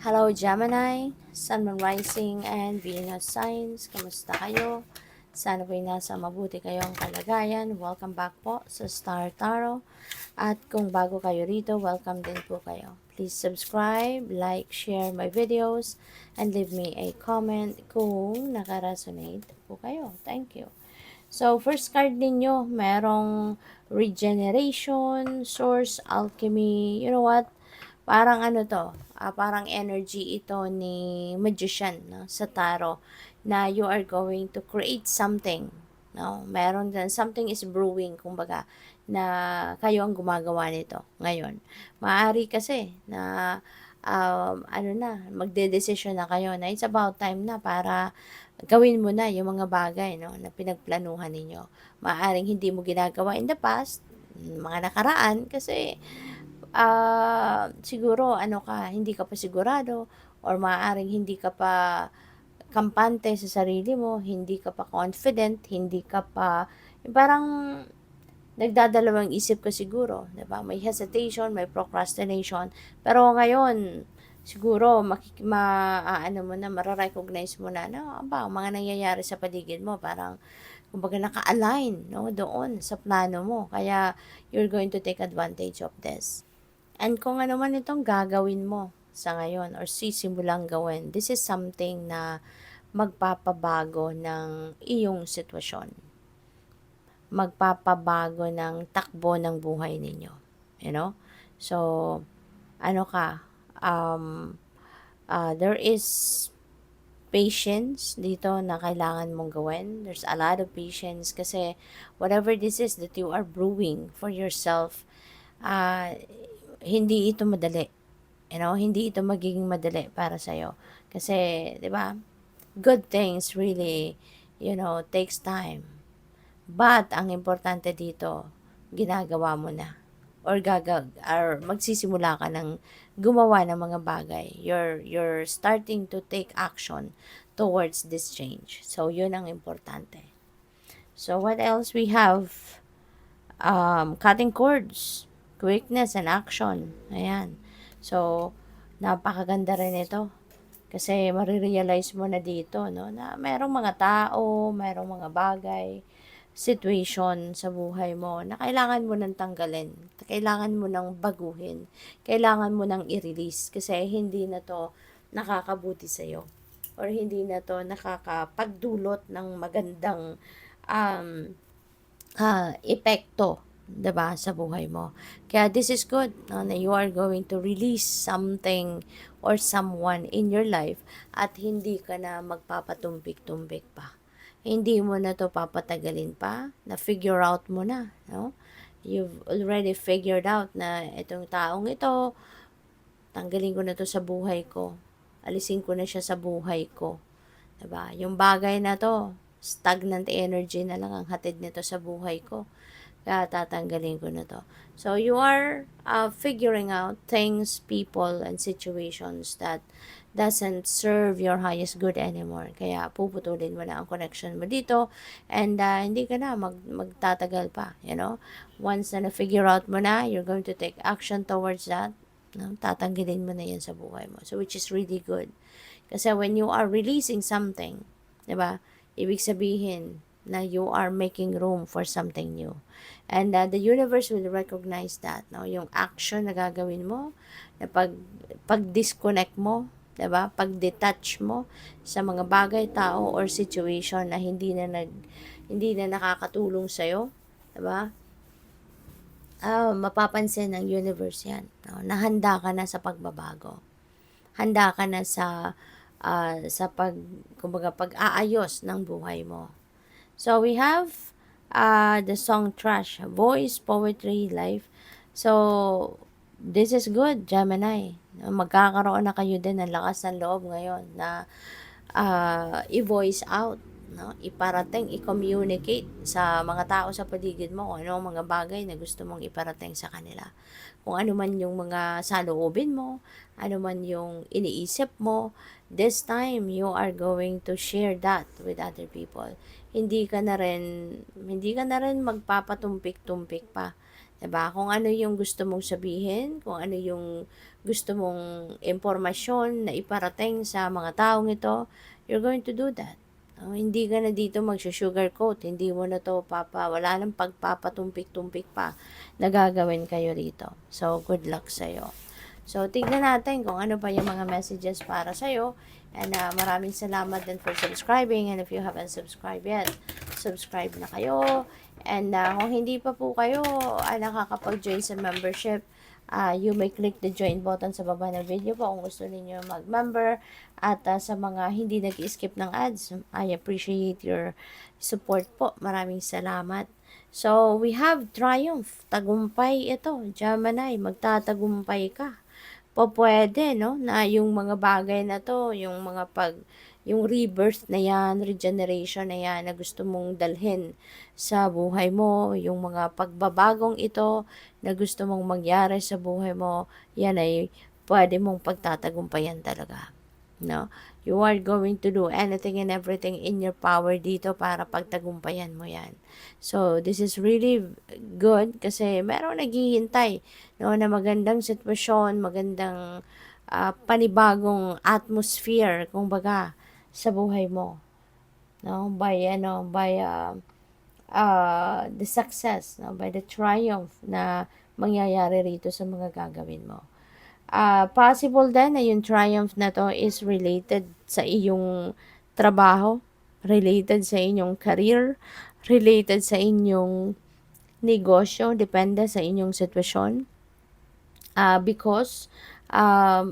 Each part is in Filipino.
Hello Gemini, Sun, Moon Rising, and Venus Signs. Kamusta kayo? Sana po'y nasa mabuti kayong kalagayan. Welcome back po sa Star Tarot. At kung bago kayo rito, welcome din po kayo. Please subscribe, like, share my videos, and leave me a comment kung nakaresonate po kayo. Thank you. So, first card ninyo, merong regeneration, source, alchemy. You know what? Parang ano to, parang energy ito ni magician, no, sa tarot, na you are going to create something, no? Meron din, something is brewing, kumbaga, na kayo ang gumagawa nito ngayon. Maaari kasi na ano na, magde-decision na kayo na it's about time na para gawin mo na yung mga bagay, no, na pinagplanuhan ninyo. Maaaring hindi mo ginagawa in the past, mga nakaraan, kasi siguro ano ka, hindi ka pa sigurado, or maaaring hindi ka pa kampante sa sarili mo, hindi ka pa confident, hindi ka pa, parang nagdadalawang isip ka siguro, 'di ba? May hesitation, may procrastination. Pero ngayon, siguro ano mo na, mara-recognize mo na, no, ang mga nangyayari sa paligid mo, parang kumbaga naka-align, no, doon sa plano mo. Kaya you're going to take advantage of this. And kung ano man itong gagawin mo sa ngayon or sisimulang gawin, this is something na magpapabago ng iyong sitwasyon. Magpapabago ng takbo ng buhay ninyo. You know? So, ano ka, there is patience dito na kailangan mong gawin. There's a lot of patience kasi whatever this is that you are brewing for yourself, hindi ito madali. You know, hindi ito magiging madali para sa'yo. Kasi, di ba, good things really, takes time. But, ang importante dito, ginagawa mo na. Or magsisimula ka ng gumawa ng mga bagay. You're starting to take action towards this change. So, yun ang importante. So, what else we have? Cutting cords, quickness and action. Ayan. So, napakaganda rin ito. Kasi marirealize mo na dito, no, na merong mga tao, merong mga bagay, situation sa buhay mo na kailangan mo nang tanggalin, kailangan mo nang baguhin, kailangan mo nang i-release kasi hindi na to nakakabuti sa'yo or hindi na to nakakapagdulot ng magandang um, epekto, 'di ba, sa buhay mo. Kaya this is good, no, na you are going to release something or someone in your life at hindi ka na magpapatumpik-tumpik pa. Hindi mo na to papatagalin pa, na figure out mo na, no? You've already figured out na itong taong ito, tanggalin ko na to sa buhay ko. Alisin ko na siya sa buhay ko. 'Di ba? Yung bagay na to, stagnant energy na lang ang hatid nito sa buhay ko. Kaya tatanggalin ko na to. So, you are figuring out things, people, and situations that doesn't serve your highest good anymore. Kaya puputulin mo na ang connection mo dito and hindi ka na magtatagal pa, you know. Once na na-figure out mo na, you're going to take action towards that. No? Tatanggalin mo na yan sa buhay mo. So, which is really good. Kasi when you are releasing something, di ba, ibig sabihin na you are making room for something new. And the universe will recognize that, no? Yung action na gagawin mo, na pag-disconnect mo, 'di ba? Pag-detach mo sa mga bagay, tao or situation na hindi na nakakatulong sa iyo, 'di ba? Mapapansin ng universe 'yan, no? Na handa ka na sa pagbabago. Handa ka na sa kumbaga pag-aayos ng buhay mo. So, we have the song Trash, Voice, Poetry, Life. So, this is good, Gemini. Magkakaroon na kayo din ng lakas ng loob ngayon na i-voice out, no? Iparating, i-communicate sa mga tao sa paligid mo kung ano ang mga bagay na gusto mong iparating sa kanila. Kung ano man yung mga saloobin mo, ano man yung iniisip mo, this time you are going to share that with other people. Hindi ka na rin magpapatumpik-tumpik pa, Diba? Kung ano yung gusto mong sabihin, kung ano yung gusto mong impormasyon na iparating sa mga taong ito, you're going to do that. Hindi ka na dito mag-sugarcoat, hindi mo na to wala nang pagpapatumpik-tumpik pa na gagawin kayo rito. So, good luck sa'yo. So, tignan natin kung ano pa yung mga messages para sa'yo. And maraming salamat din for subscribing. And if you haven't subscribed yet, subscribe na kayo. And kung hindi pa po kayo nakakapag-join sa membership, you may click the join button sa baba ng video po kung gusto niyo mag-member. At sa mga hindi nag-skip ng ads, I appreciate your support po. Maraming salamat. So, we have triumph. Tagumpay ito. Gemini, magtatagumpay ka. Pwede, no? Na yung mga bagay na to, yung rebirth na yan, regeneration na yan, na gusto mong dalhin sa buhay mo, yung mga pagbabagong ito na gusto mong mangyari sa buhay mo, yan ay pwede mong pagtatagumpayan talaga. No? You are going to do anything and everything in your power dito para pagtagumpayan mo yan. So, this is really good kasi merong naghihintay, no, na magandang sitwasyon, magandang panibagong atmosphere, kumbaga, sa buhay mo. No? By the success, no? By the triumph na mangyayari rito sa mga gagawin mo. Possible din na yung triumph na to is related sa iyong trabaho, related sa inyong career, related sa inyong negosyo, depende sa inyong sitwasyon. Because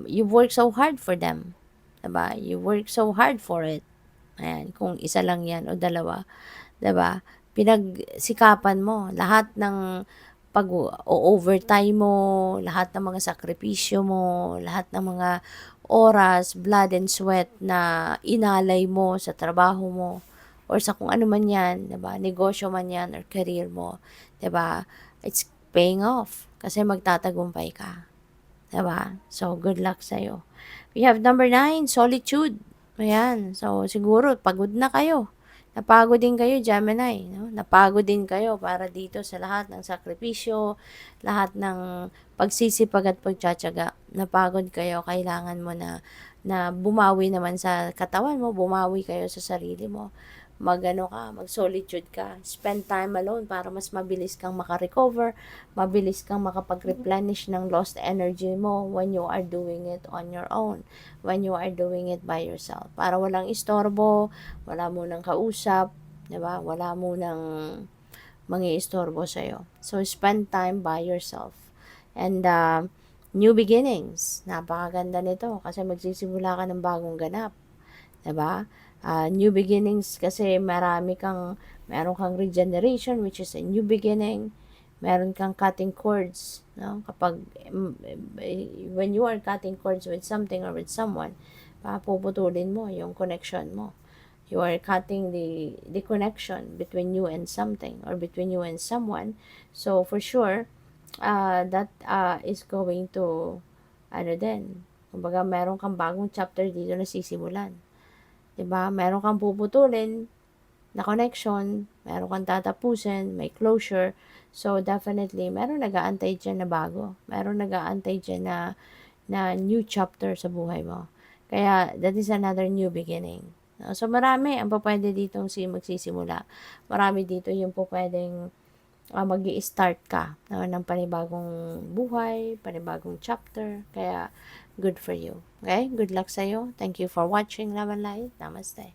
you work so hard for them. Diba? You work so hard for it. Ayan, kung isa lang yan o dalawa. Diba? Pinagsikapan mo lahat ng pag-overtime mo, lahat ng mga sakripisyo mo, lahat ng mga oras, blood and sweat na inalay mo sa trabaho mo or sa kung ano man yan, 'di ba? Negosyo man yan or career mo, 'di ba? It's paying off kasi magtatagumpay ka. 'Di ba? So, good luck sa'yo. We have number 9, solitude. Ayan. So, siguro pagod na kayo. Napagod din kayo, Gemini, no? Napagod din kayo para dito sa lahat ng sakripisyo, lahat ng pagsisipag at pagtsatsaga. Napagod kayo, kailangan mo na bumawi naman sa katawan mo, bumawi kayo sa sarili mo. Mag-solitude ka. Spend time alone para mas mabilis kang makarecover, mabilis kang makapag-replenish ng lost energy mo when you are doing it on your own, when you are doing it by yourself. Para walang istorbo, wala mo nang kausap, 'di ba? Wala mo nang mangi-istorbo sa'yo. So, spend time by yourself. And new beginnings. Napakaganda nito kasi magsisimula ka ng bagong ganap. 'Di ba? New beginnings kasi meron kang regeneration which is a new beginning. Meron kang cutting cords, no? Kapag when you are cutting cords with something or with someone, puputulin mo yung connection mo. You are cutting the connection between you and something or between you and someone. So for sure, that is going to kumbaga meron kang bagong chapter dito na sisimulan. 'Di ba? Meron kang puputulin na connection, meron kang tatapusin, may closure. So definitely meron nag-aantay diyan na bago. Meron nag-aantay diyan na new chapter sa buhay mo. Kaya that is another new beginning. So marami ang pwede ditong magsisimula. Marami dito yung pwedeng mag-i-start ka ng panibagong buhay, panibagong chapter. Kaya good for you. Okay? Good luck sa'yo. Thank you for watching Love and Light. Namaste.